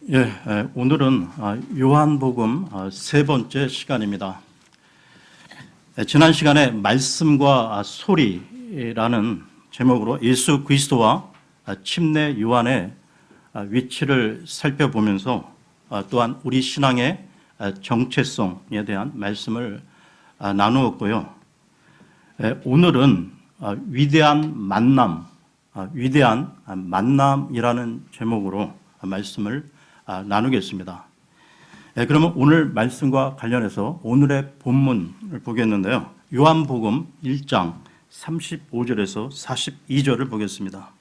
오늘은 요한복음 세 번째 시간입니다. 지난 시간에 말씀과 소리라는 제목으로 예수 그리스도와 침례 요한의 위치를 살펴보면서 또한 우리 신앙의 정체성에 대한 말씀을 나누었고요. 오늘은 위대한 만남이라는 제목으로 말씀을 나누겠습니다. 그러면 오늘 말씀과 관련해서 오늘의 본문을 보겠는데요. 요한복음 1장 35절에서 42절을 보겠습니다.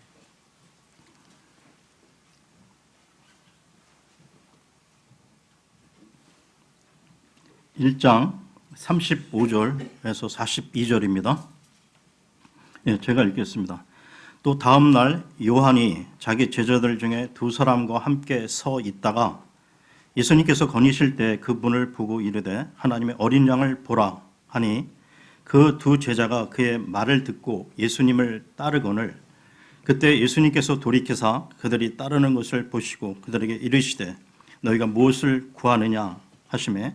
(1장 35절에서 42절입니다) 제가 읽겠습니다. 또 다음 날 요한이 자기 제자들 중에 두 사람과 함께 서 있다가 예수님께서 거니실 때 그분을 보고 이르되 하나님의 어린 양을 보라 하니 그 두 제자가 그의 말을 듣고 예수님을 따르거늘 그때 예수님께서 돌이켜사 그들이 따르는 것을 보시고 그들에게 이르시되 너희가 무엇을 구하느냐 하시매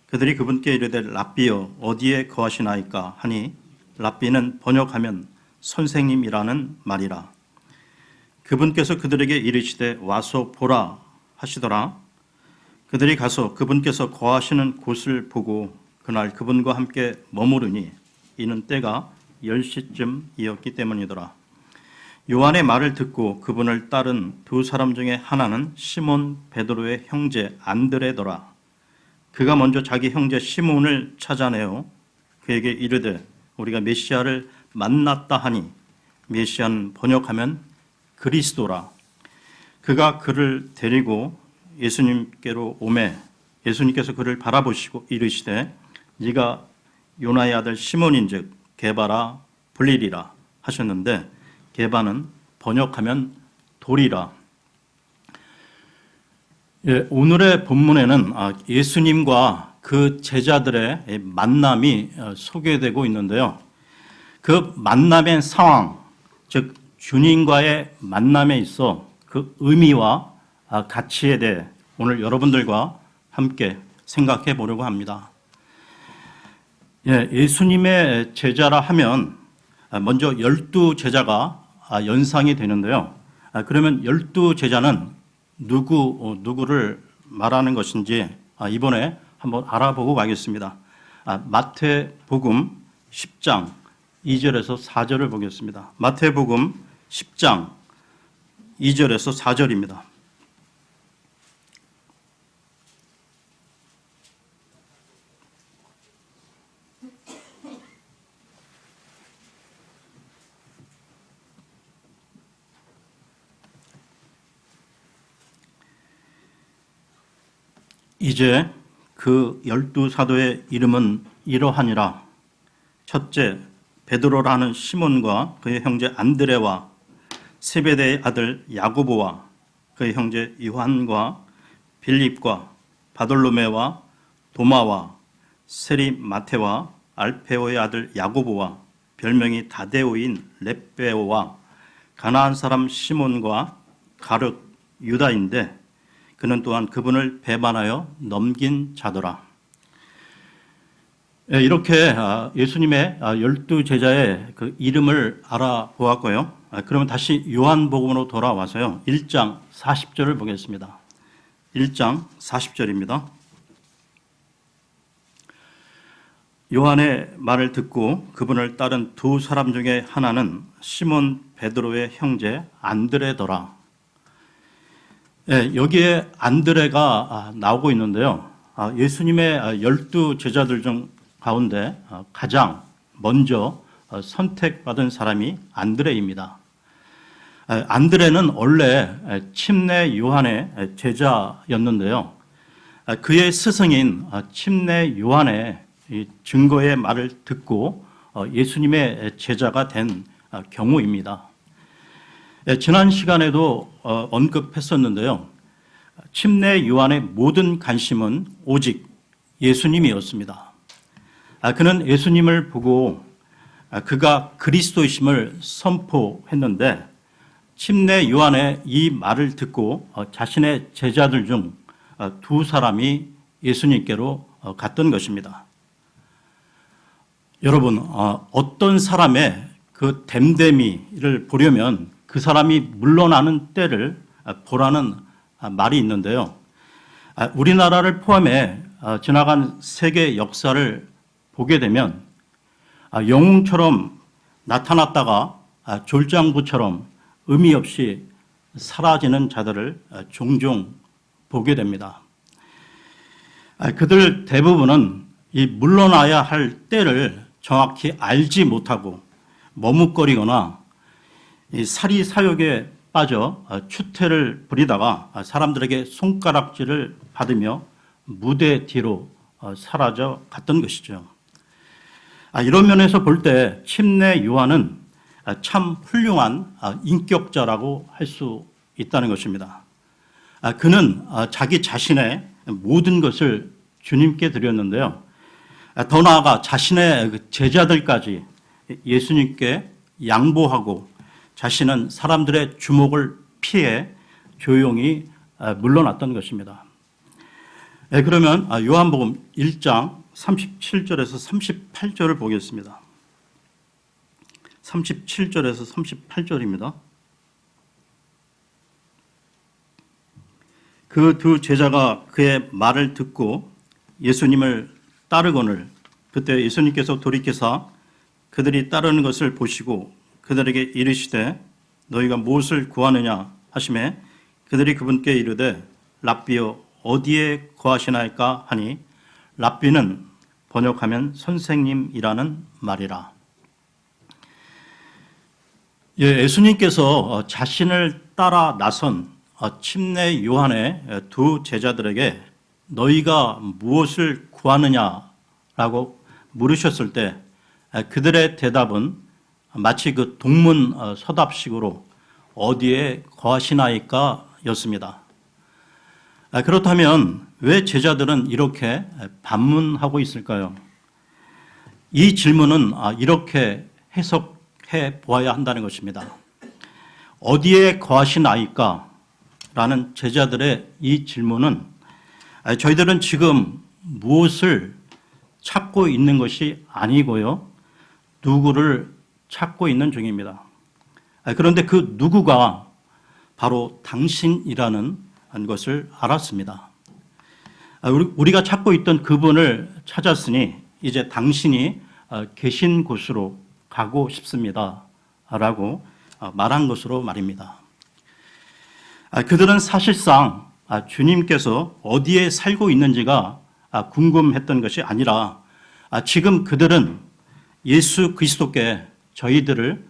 그들이 그분께 이르되 랍비여 어디에 거하시나이까 하니 랍비는 번역하면 선생님이라는 말이라. 그분께서 그들에게 이르시되 와서 보라 하시더라. 그들이 가서 그분께서 거하시는 곳을 보고 그날 그분과 함께 머무르니 이는 때가 10시쯤이었기 때문이더라. 요한의 말을 듣고 그분을 따른 두 사람 중에 하나는 시몬 베드로의 형제 안드레더라. 그가 먼저 자기 형제 시몬을 찾아내어 그에게 이르되 우리가 메시아를 만났다 하니 메시아는 번역하면 그리스도라. 그가 그를 데리고 예수님께로 오매 예수님께서 그를 바라보시고 이르시되 네가 요나의 아들 시몬인즉 게바라 불리리라 하셨는데 게바는 번역하면 돌이라. 오늘의 본문에는 예수님과 그 제자들의 만남이 소개되고 있는데요. 그 만남의 상황, 즉 주님과의 만남에 있어 그 의미와 가치에 대해 오늘 여러분들과 함께 생각해 보려고 합니다. 예수님의 제자라 하면 먼저 12제자가 연상이 되는데요. 그러면 12제자는 누구를 말하는 것인지 이번에 한번 알아보고 가겠습니다. 마태복음 10장 2절에서 4절을 보겠습니다. 마태복음 10장 2절에서 4절입니다. 이제 그 12사도의 이름은 이러하니라. 첫째 베드로라는 시몬과 그의 형제 안드레와 세베대의 아들 야고보와 그의 형제 요한과 빌립과 바돌로메와 도마와 세리 마테와 알페오의 아들 야고보와 별명이 다데오인 렙베오와 가나안 사람 시몬과 가룟 유다인데 그는 또한 그분을 배반하여 넘긴 자더라. 이렇게 예수님의 12제자의 그 이름을 알아보았고요. 그러면 다시 요한복음으로 돌아와서요. 1장 40절을 보겠습니다. 1장 40절입니다. 요한의 말을 듣고 그분을 따른 두 사람 중에 하나는 시몬 베드로의 형제 안드레더라. 여기에 안드레가 나오고 있는데요. 예수님의 12제자들 중 가운데 가장 먼저 선택받은 사람이 안드레입니다. 안드레는 원래 침례 요한의 제자였는데요. 그의 스승인 침례 요한의 증거의 말을 듣고 예수님의 제자가 된 경우입니다. 지난 시간에도 언급했었는데요. 침례 요한의 모든 관심은 오직 예수님이었습니다. 그는 예수님을 보고 그가 그리스도이심을 선포했는데 침례 요한의 이 말을 듣고 자신의 제자들 중 두 사람이 예수님께로 갔던 것입니다. 여러분, 어떤 사람의 그 됨됨이를 보려면 그 사람이 물러나는 때를 보라는 말이 있는데요. 우리나라를 포함해 지나간 세계 역사를 보게 되면 영웅처럼 나타났다가 졸장부처럼 의미 없이 사라지는 자들을 종종 보게 됩니다. 그들 대부분은 이 물러나야 할 때를 정확히 알지 못하고 머뭇거리거나 이 사리사욕에 빠져 추태를 부리다가 사람들에게 손가락질을 받으며 무대 뒤로 사라져 갔던 것이죠. 이런 면에서 볼 때 침례 요한은 참 훌륭한 인격자라고 할 수 있다는 것입니다. 그는 자기 자신의 모든 것을 주님께 드렸는데요. 더 나아가 자신의 제자들까지 예수님께 양보하고 자신은 사람들의 주목을 피해 조용히 물러났던 것입니다. 그러면 요한복음 1장 37절에서 38절을 보겠습니다. 37절에서 38절입니다. 그 두 제자가 그의 말을 듣고 예수님을 따르거늘 그때 예수님께서 돌이켜서 그들이 따르는 것을 보시고 그들에게 이르시되 너희가 무엇을 구하느냐 하시매 그들이 그분께 이르되 랍비여 어디에 거하시나이까 하니 랍비는 번역하면 선생님이라는 말이라. 예수님께서 자신을 따라 나선 침례 요한의 두 제자들에게 너희가 무엇을 구하느냐라고 물으셨을 때 그들의 대답은 마치 그 동문 서답식으로 어디에 거하시나이까 였습니다. 그렇다면 왜 제자들은 이렇게 반문하고 있을까요? 이 질문은 이렇게 해석해 보아야 한다는 것입니다. 어디에 거하시나이까? 라는 제자들의 이 질문은 저희들은 지금 무엇을 찾고 있는 것이 아니고요. 누구를 찾고 있는 중입니다. 그런데 그 누구가 바로 당신이라는 것을 알았습니다. 우리가 찾고 있던 그분을 찾았으니 이제 당신이 계신 곳으로 가고 싶습니다. 라고 말한 것으로 말입니다. 그들은 사실상 주님께서 어디에 살고 있는지가 궁금했던 것이 아니라 지금 그들은 예수 그리스도께 저희들을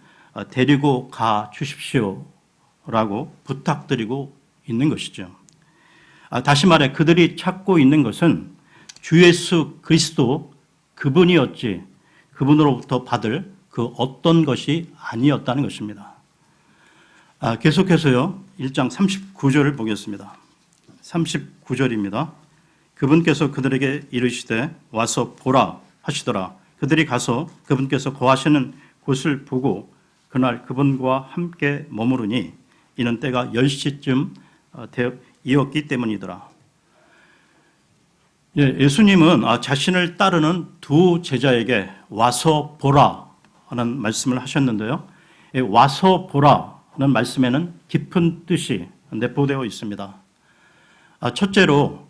데리고 가 주십시오라고 부탁드리고 있는 것이죠. 다시 말해 그들이 찾고 있는 것은 주 예수 그리스도 그분이었지 그분으로부터 받을 그 어떤 것이 아니었다는 것입니다. 계속해서요. 1장 39절을 보겠습니다. 39절입니다. 그분께서 그들에게 이르시되 와서 보라 하시더라. 그들이 가서 그분께서 거하시는 곳을 보고 그날 그분과 함께 머무르니 이는 때가 10시쯤 되었기 때문이더라. 예수님은 자신을 따르는 두 제자에게 와서 보라 하는 말씀을 하셨는데요. 와서 보라는 말씀에는 깊은 뜻이 내포되어 있습니다. 첫째로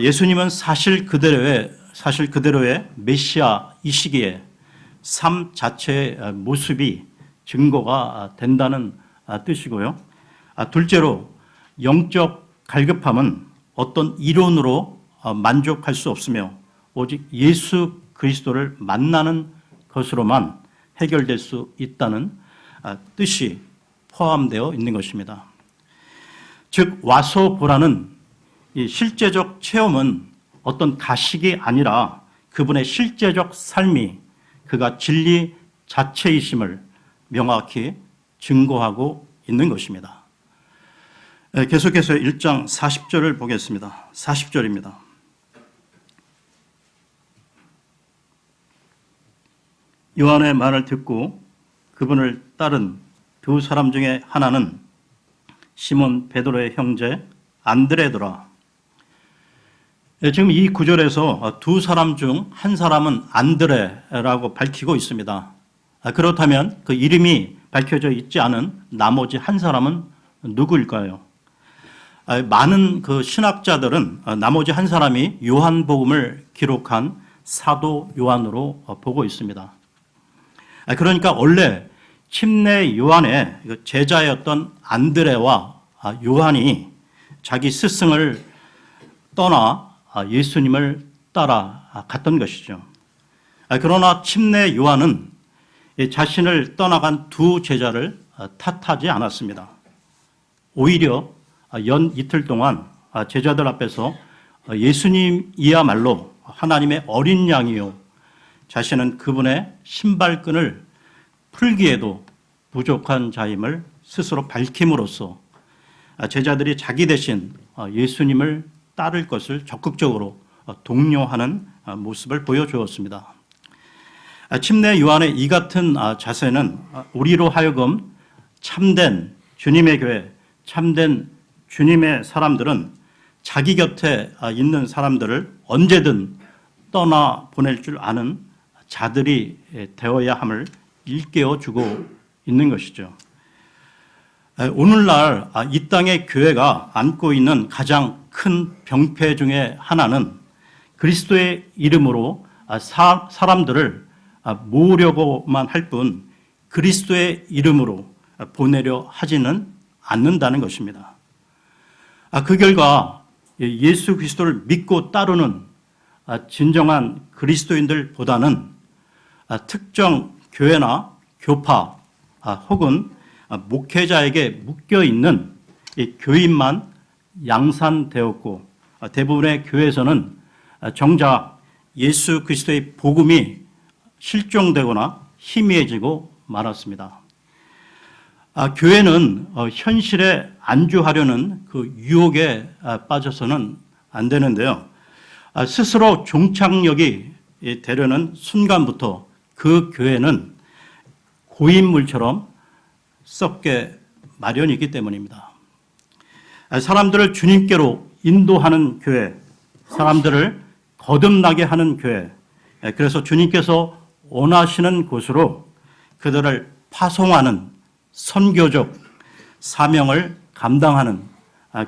예수님은 사실 그대로의 메시아이시기에 삶 자체의 모습이 증거가 된다는 뜻이고요. 둘째로 영적 갈급함은 어떤 이론으로 만족할 수 없으며 오직 예수 그리스도를 만나는 것으로만 해결될 수 있다는 뜻이 포함되어 있는 것입니다. 즉 와서 보라는 이 실제적 체험은 어떤 가식이 아니라 그분의 실제적 삶이 그가 진리 자체이심을 명확히 증거하고 있는 것입니다. 계속해서 1장 40절을 보겠습니다. 40절입니다. 요한의 말을 듣고 그분을 따른 두 사람 중에 하나는 시몬 베드로의 형제 안드레더라. 지금 이 구절에서 두 사람 중 한 사람은 안드레라고 밝히고 있습니다. 그렇다면 그 이름이 밝혀져 있지 않은 나머지 한 사람은 누구일까요? 많은 그 신학자들은 나머지 한 사람이 요한복음을 기록한 사도 요한으로 보고 있습니다. 그러니까 원래 침례 요한의 제자였던 안드레와 요한이 자기 스승을 떠나 예수님을 따라갔던 것이죠. 그러나 침례 요한은 자신을 떠나간 두 제자를 탓하지 않았습니다. 오히려 연 이틀 동안 제자들 앞에서 예수님이야말로 하나님의 어린 양이요, 자신은 그분의 신발끈을 풀기에도 부족한 자임을 스스로 밝힘으로써 제자들이 자기 대신 예수님을 따를 것을 적극적으로 독려하는 모습을 보여주었습니다. 침례 요한의 이 같은 자세는 우리로 하여금 참된 주님의 교회, 참된 주님의 사람들은 자기 곁에 있는 사람들을 언제든 떠나 보낼 줄 아는 자들이 되어야 함을 일깨워주고 있는 것이죠. 오늘날 이 땅의 교회가 안고 있는 가장 큰 병폐 중에 하나는 그리스도의 이름으로 사람들을 모으려고만 할 뿐 그리스도의 이름으로 보내려 하지는 않는다는 것입니다. 그 결과 예수 그리스도를 믿고 따르는 진정한 그리스도인들보다는 특정 교회나 교파 혹은 목회자에게 묶여있는 교인만 양산되었고, 대부분의 교회에서는 정작 예수 그리스도의 복음이 실종되거나 희미해지고 말았습니다. 교회는 현실에 안주하려는 그 유혹에 빠져서는 안 되는데요. 스스로 종착역이 되려는 순간부터 그 교회는 고인물처럼 썩게 마련이기 때문입니다. 사람들을 주님께로 인도하는 교회, 사람들을 거듭나게 하는 교회, 그래서 주님께서 원하시는 곳으로 그들을 파송하는 선교적 사명을 감당하는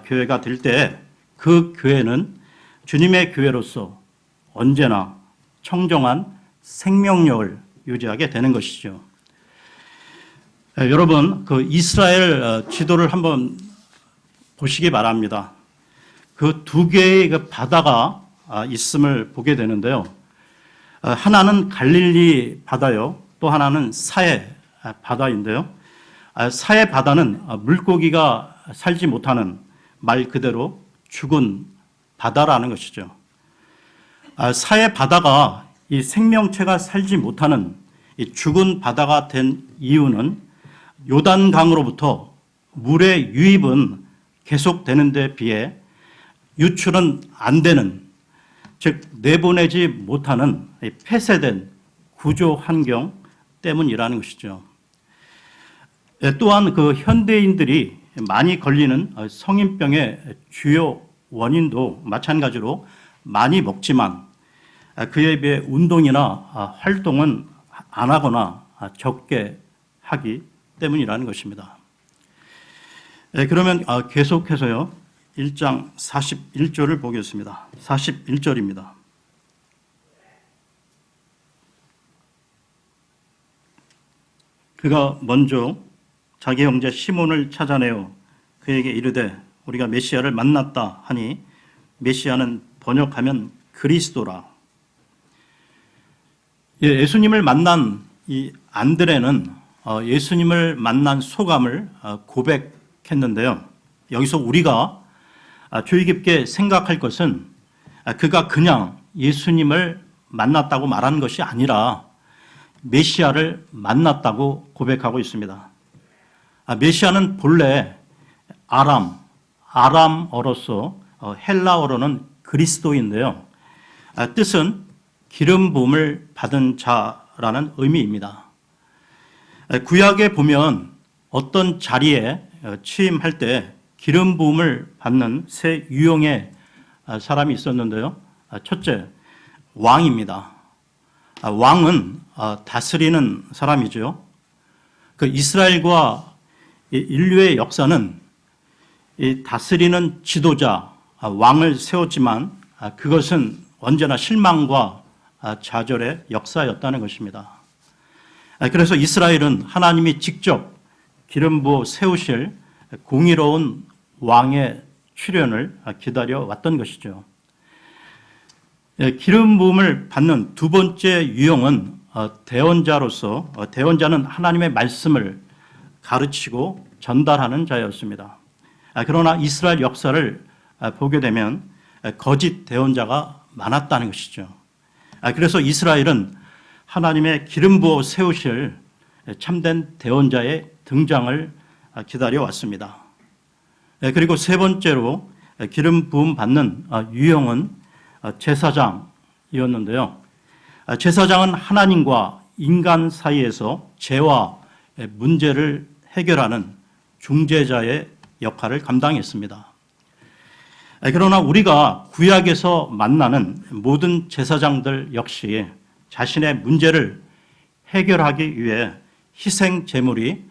교회가 될 때 그 교회는 주님의 교회로서 언제나 청정한 생명력을 유지하게 되는 것이죠. 여러분, 그 이스라엘 지도를 한번 보시기 바랍니다. 그 두 개의 그 바다가 있음을 보게 되는데요. 하나는 갈릴리 바다요, 또 하나는 사해 바다인데요. 사해 바다는 물고기가 살지 못하는 말 그대로 죽은 바다라는 것이죠. 사해 바다가 이 생명체가 살지 못하는 이 죽은 바다가 된 이유는 요단강으로부터 물의 유입은 계속되는 데 비해 유출은 안 되는, 즉 내보내지 못하는 폐쇄된 구조 환경 때문이라는 것이죠. 또한 그 현대인들이 많이 걸리는 성인병의 주요 원인도 마찬가지로 많이 먹지만 그에 비해 운동이나 활동은 안 하거나 적게 하기 때문이라는 것입니다. 그러면 계속해서요, 1장 41절을 보겠습니다. 41절입니다. 그가 먼저 자기 형제 시몬을 찾아내어 그에게 이르되 우리가 메시아를 만났다 하니, 메시아는 번역하면 그리스도라. 예수님을 만난 이 안드레는 예수님을 만난 소감을 고백했는데요. 여기서 우리가 주의 깊게 생각할 것은 그가 그냥 예수님을 만났다고 말하는 것이 아니라 메시아를 만났다고 고백하고 있습니다. 메시아는 본래 아람어로서 헬라어로는 그리스도인데요. 뜻은 기름 부음을 받은 자라는 의미입니다. 구약에 보면 어떤 자리에 취임할 때 기름 부음을 받는 세 유형의 사람이 있었는데요. 첫째, 왕입니다. 왕은 다스리는 사람이죠. 그 이스라엘과 인류의 역사는 이 다스리는 지도자, 왕을 세웠지만 그것은 언제나 실망과 좌절의 역사였다는 것입니다. 그래서 이스라엘은 하나님이 직접 기름 부어 세우실 공의로운 왕의 출현을 기다려 왔던 것이죠. 기름 부음을 받는 두 번째 유형은 대언자로서, 대언자는 하나님의 말씀을 가르치고 전달하는 자였습니다. 그러나 이스라엘 역사를 보게 되면 거짓 대언자가 많았다는 것이죠. 그래서 이스라엘은 하나님의 기름 부어 세우실 참된 대언자의 등장을 기다려 왔습니다. 그리고 세 번째로 기름 부음 받는 유형은 제사장이었는데요. 제사장은 하나님과 인간 사이에서 죄와 문제를 해결하는 중재자의 역할을 감당했습니다. 그러나 우리가 구약에서 만나는 모든 제사장들 역시 자신의 문제를 해결하기 위해 희생 제물이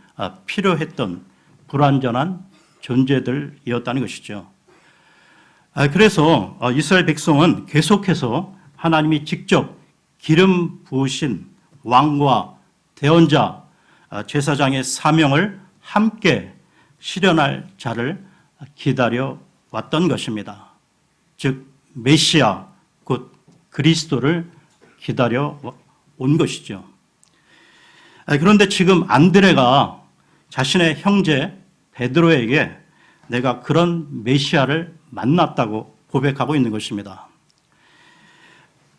필요했던 불완전한 존재들이었다는 것이죠. 그래서 이스라엘 백성은 계속해서 하나님이 직접 기름 부으신 왕과 대언자, 제사장의 사명을 함께 실현할 자를 기다려 왔던 것입니다. 즉 메시아, 곧 그리스도를 기다려 온 것이죠. 그런데 지금 안드레가 자신의 형제 베드로에게 내가 그런 메시아를 만났다고 고백하고 있는 것입니다.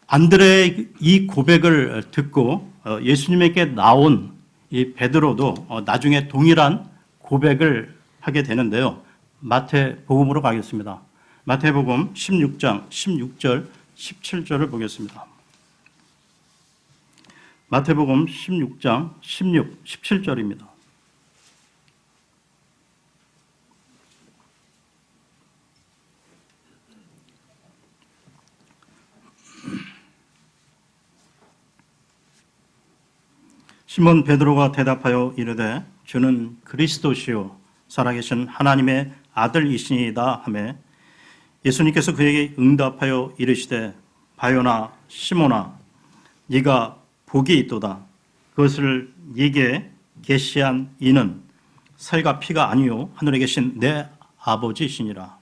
안드레의 이 고백을 듣고 예수님에게 나온 이 베드로도 나중에 동일한 고백을 하게 되는데요. 마태복음으로 가겠습니다. 마태복음 16장 16절 17절을 보겠습니다. 마태복음 16장 16, 17절입니다. 시몬 베드로가 대답하여 이르되 주는 그리스도시요 살아계신 하나님의 아들이시니이다 하매 예수님께서 그에게 응답하여 이르시되 바요나 시몬아 네가 복이 있도다. 그것을 네게 계시한 이는 살과 피가 아니요 하늘에 계신 내 아버지시니라.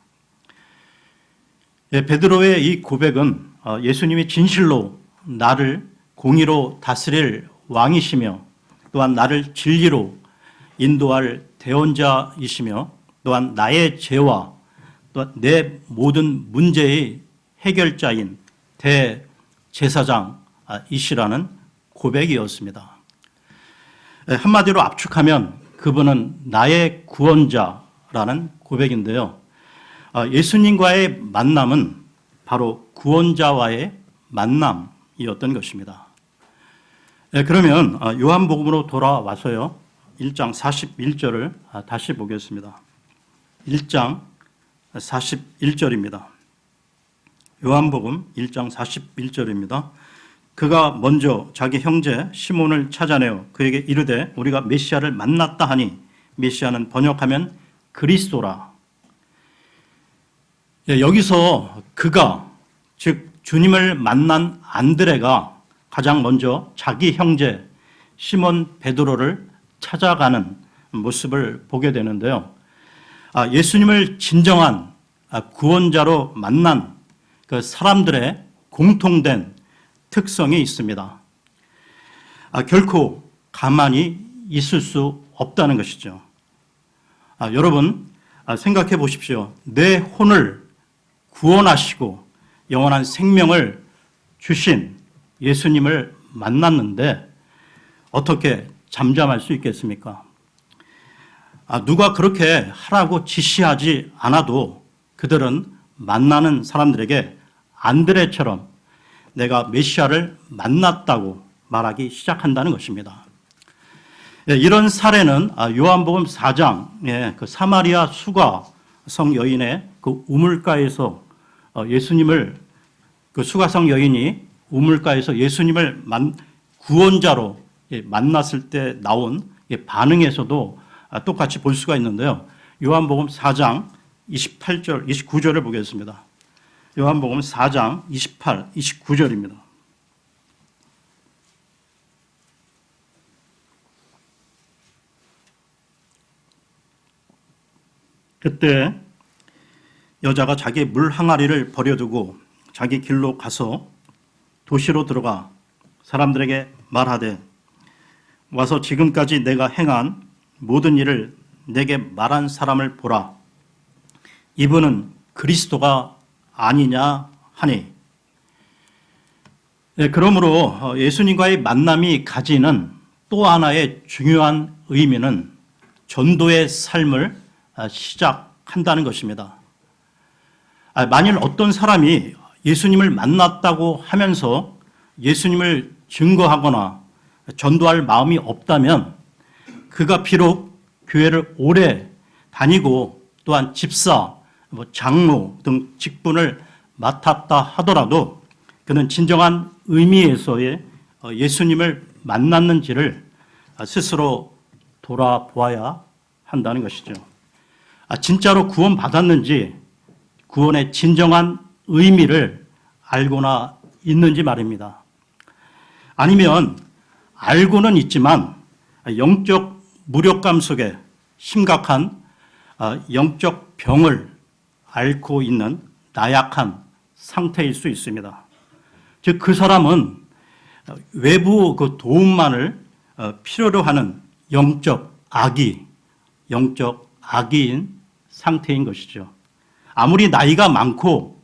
베드로의 이 고백은 예수님이 진실로 나를 공의로 다스릴 왕이시며 또한 나를 진리로 인도할 대언자이시며 또한 나의 죄와 또한 내 모든 문제의 해결자인 대제사장이시라는 고백이었습니다. 한마디로 압축하면 그분은 나의 구원자라는 고백인데요. 예수님과의 만남은 바로 구원자와의 만남이었던 것입니다. 그러면 요한복음으로 돌아와서요. 1장 41절을 다시 보겠습니다. 1장 41절입니다. 요한복음 1장 41절입니다. 그가 먼저 자기 형제 시몬을 찾아내어 그에게 이르되 우리가 메시아를 만났다 하니 메시아는 번역하면 그리스도라. 여기서 그가 즉 주님을 만난 안드레가 가장 먼저 자기 형제 시몬 베드로를 찾아가는 모습을 보게 되는데요. 예수님을 진정한 구원자로 만난 그 사람들의 공통된 특성이 있습니다. 결코 가만히 있을 수 없다는 것이죠. 여러분 생각해 보십시오. 내 혼을 구원하시고 영원한 생명을 주신 예수님을 만났는데 어떻게 잠잠할 수 있겠습니까? 누가 그렇게 하라고 지시하지 않아도 그들은 만나는 사람들에게 안드레처럼 내가 메시아를 만났다고 말하기 시작한다는 것입니다. 이런 사례는 요한복음 4장 그 사마리아 수가성 여인의 그 우물가에서 예수님을 그 수가성 여인이 우물가에서 예수님을 구원자로 만났을 때 나온 반응에서도 똑같이 볼 수가 있는데요. 요한복음 4장 28절, 29절을 보겠습니다. 요한복음 4장 28, 29절입니다. 그때 여자가 자기 물 항아리를 버려두고 자기 길로 가서 도시로 들어가 사람들에게 말하되 와서 지금까지 내가 행한 모든 일을 내게 말한 사람을 보라. 이분은 그리스도가 아니냐 하니. 그러므로 예수님과의 만남이 가지는 또 하나의 중요한 의미는 전도의 삶을 시작한다는 것입니다. 만일 어떤 사람이 예수님을 만났다고 하면서 예수님을 증거하거나 전도할 마음이 없다면 그가 비록 교회를 오래 다니고 또한 집사, 장로 등 직분을 맡았다 하더라도 그는 진정한 의미에서의 예수님을 만났는지를 스스로 돌아보아야 한다는 것이죠. 진짜로 구원받았는지 구원의 진정한 의미를 알고나 있는지 말입니다. 아니면 알고는 있지만 영적 무력감 속에 심각한 영적 병을 앓고 있는 나약한 상태일 수 있습니다. 즉 그 사람은 외부 그 도움만을 필요로 하는 영적 악이인 상태인 것이죠. 아무리 나이가 많고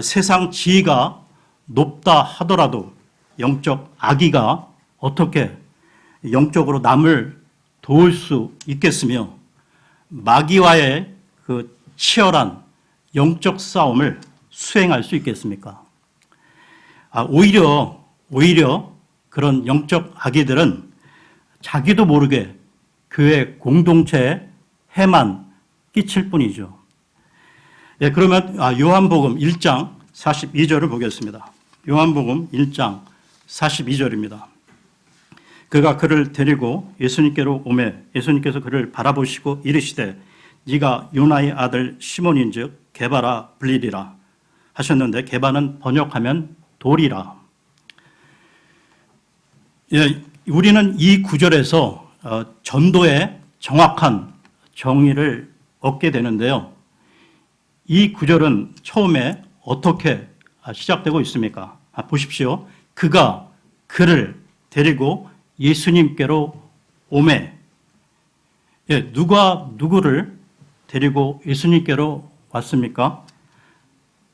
세상 지위가 높다 하더라도 영적 악의가 어떻게 영적으로 남을 도울 수 있겠으며 마귀와의 그 치열한 영적 싸움을 수행할 수 있겠습니까? 오히려 그런 영적 악의들은 자기도 모르게 교회 공동체에 해만 끼칠 뿐이죠. 그러면 요한복음 1장 42절을 보겠습니다. 요한복음 1장 42절입니다. 그가 그를 데리고 예수님께로 오매 예수님께서 그를 바라보시고 이르시되 네가 요나의 아들 시몬인즉 게바라 불리리라 하셨는데 게바는 번역하면 돌이라. 우리는 이 구절에서 전도의 정확한 정의를 얻게 되는데요. 이 구절은 처음에 어떻게 시작되고 있습니까? 보십시오. 그가 그를 데리고 예수님께로 오매. 누가 누구를 데리고 예수님께로 왔습니까?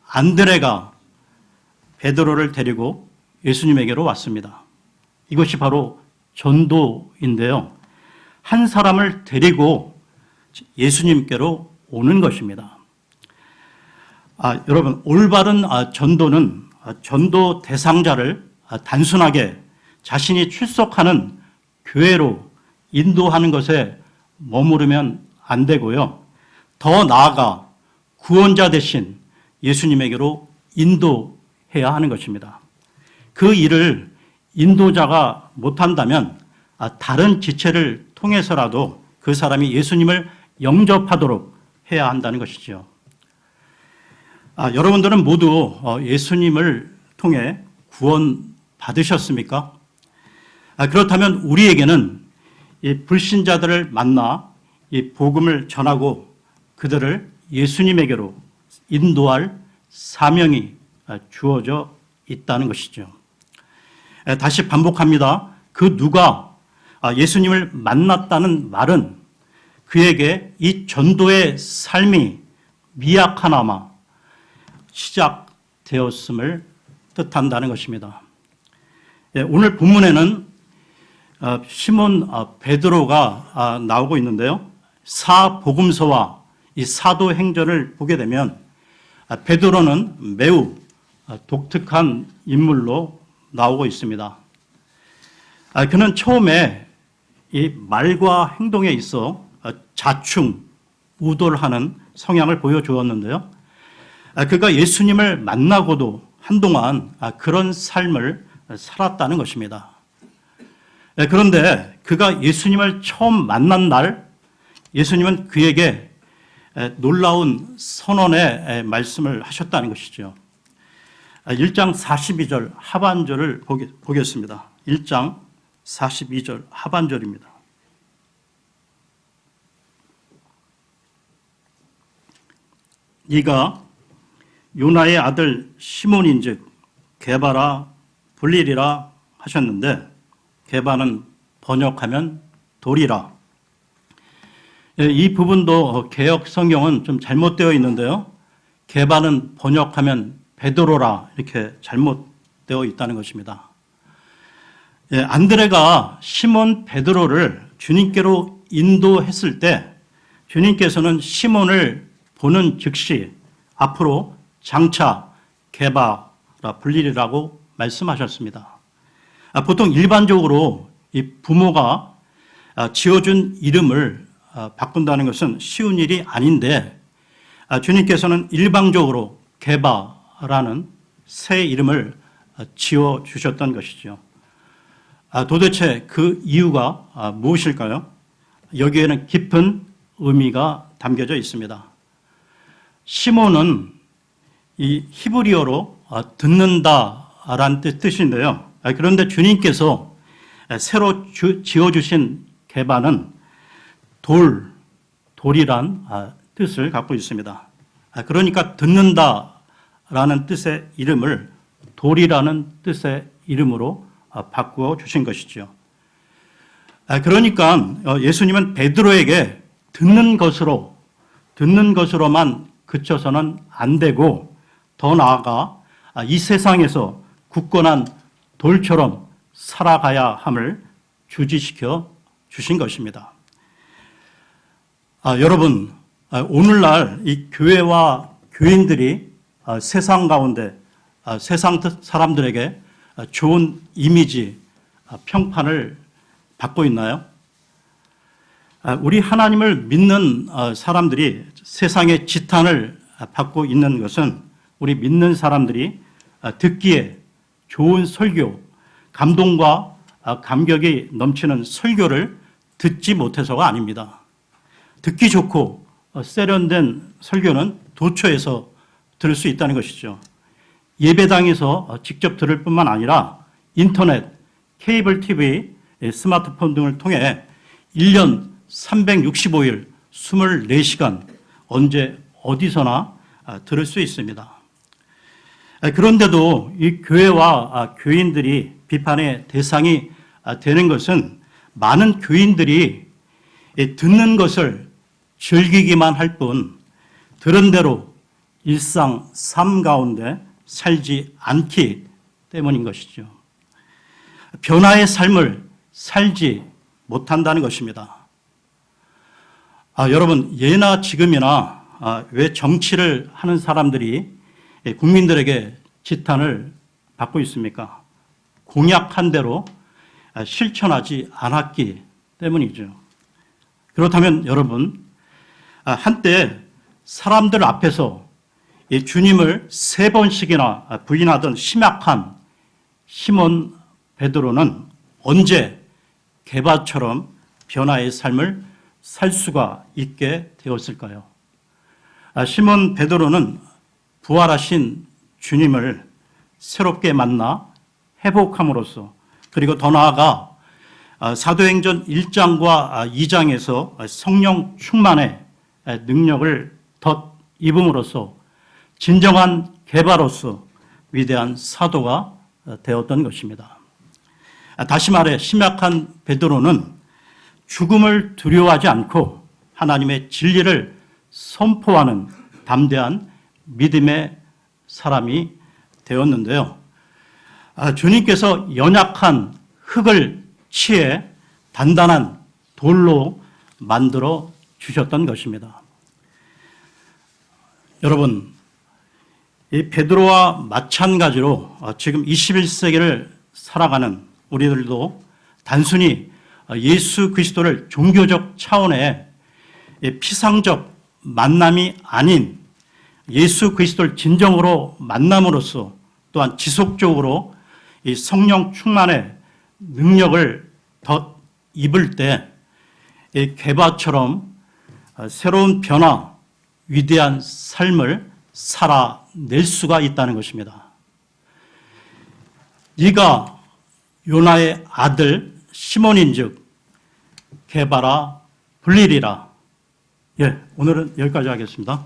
안드레가 베드로를 데리고 예수님에게로 왔습니다. 이것이 바로 전도인데요. 한 사람을 데리고 예수님께로 오는 것입니다. 여러분, 올바른 전도는 전도 대상자를 단순하게 자신이 출석하는 교회로 인도하는 것에 머무르면 안 되고요. 더 나아가 구원자 대신 예수님에게로 인도해야 하는 것입니다. 그 일을 인도자가 못한다면 다른 지체를 통해서라도 그 사람이 예수님을 영접하도록 해야 한다는 것이죠. 여러분들은 모두 예수님을 통해 구원 받으셨습니까? 그렇다면 우리에게는 이 불신자들을 만나 이 복음을 전하고 그들을 예수님에게로 인도할 사명이 주어져 있다는 것이죠. 다시 반복합니다. 그 누가 예수님을 만났다는 말은 그에게 이 전도의 삶이 미약하나마 시작되었음을 뜻한다는 것입니다. 오늘 본문에는 시몬 베드로가 나오고 있는데요. 사복음서와 이 사도행전을 보게 되면 베드로는 매우 독특한 인물로 나오고 있습니다. 그는 처음에 이 말과 행동에 있어 자충우돌하는 성향을 보여주었는데요. 그가 예수님을 만나고도 한동안 그런 삶을 살았다는 것입니다. 그런데 그가 예수님을 처음 만난 날 예수님은 그에게 놀라운 선언의 말씀을 하셨다는 것이죠. 1장 42절 하반절을 보겠습니다. 1장 42절 하반절입니다. 네가 요나의 아들 시몬인즉 게바라 불리리라 하셨는데 게바는 번역하면 돌이라. 이 부분도 개역 성경은 좀 잘못되어 있는데요. 게바는 번역하면 베드로라 이렇게 잘못되어 있다는 것입니다. 안드레가 시몬 베드로를 주님께로 인도했을 때 주님께서는 시몬을 보는 즉시 앞으로 장차 게바라 불리리라고 말씀하셨습니다. 보통 일반적으로 이 부모가 지어준 이름을 바꾼다는 것은 쉬운 일이 아닌데 주님께서는 일방적으로 게바라는 새 이름을 지어주셨던 것이죠. 도대체 그 이유가 무엇일까요? 여기에는 깊은 의미가 담겨져 있습니다. 시몬은 이 히브리어로 듣는다라는 뜻인데요. 그런데 주님께서 새로 지어주신 게바는 돌이란 뜻을 갖고 있습니다. 그러니까 듣는다라는 뜻의 이름을 돌이라는 뜻의 이름으로 바꾸어 주신 것이죠. 그러니까 예수님은 베드로에게 듣는 것으로만 그쳐서는 안 되고 더 나아가 이 세상에서 굳건한 돌처럼 살아가야 함을 주지시켜 주신 것입니다. 여러분, 오늘날 이 교회와 교인들이 세상 가운데 세상 사람들에게 좋은 이미지, 평판을 받고 있나요? 우리 하나님을 믿는 사람들이 세상의 지탄을 받고 있는 것은 우리 믿는 사람들이 듣기에 좋은 설교, 감동과 감격이 넘치는 설교를 듣지 못해서가 아닙니다. 듣기 좋고 세련된 설교는 도처에서 들을 수 있다는 것이죠. 예배당에서 직접 들을 뿐만 아니라 인터넷, 케이블 TV, 스마트폰 등을 통해 1년 365일 24시간 언제 어디서나 들을 수 있습니다. 그런데도 이 교회와 교인들이 비판의 대상이 되는 것은 많은 교인들이 듣는 것을 즐기기만 할 뿐 들은 대로 일상 삶 가운데 살지 않기 때문인 것이죠. 변화의 삶을 살지 못한다는 것입니다. 여러분, 예나 지금이나 왜 정치를 하는 사람들이 국민들에게 지탄을 받고 있습니까? 공약한 대로 실천하지 않았기 때문이죠. 그렇다면 여러분, 한때 사람들 앞에서 주님을 3번씩이나 부인하던 심약한 시몬 베드로는 언제 게바처럼 변화의 삶을 살 수가 있게 되었을까요? 시몬 베드로는 부활하신 주님을 새롭게 만나 회복함으로써 그리고 더 나아가 사도행전 1장과 2장에서 성령 충만의 능력을 덧입음으로써 진정한 게바로서 위대한 사도가 되었던 것입니다. 다시 말해 심약한 베드로는 죽음을 두려워하지 않고 하나님의 진리를 선포하는 담대한 믿음의 사람이 되었는데요. 주님께서 연약한 흙을 치해 단단한 돌로 만들어 주셨던 것입니다. 여러분, 이 베드로와 마찬가지로 지금 21세기를 살아가는 우리들도 단순히 예수 그리스도를 종교적 차원의 피상적 만남이 아닌 예수 그리스도를 진정으로 만남으로써 또한 지속적으로 이 성령 충만의 능력을 더 입을 때 이 게바처럼 새로운 변화, 위대한 삶을 살아낼 수가 있다는 것입니다. 네가 요나의 아들 시몬인즉 게바라 불리리라. 오늘은 여기까지 하겠습니다.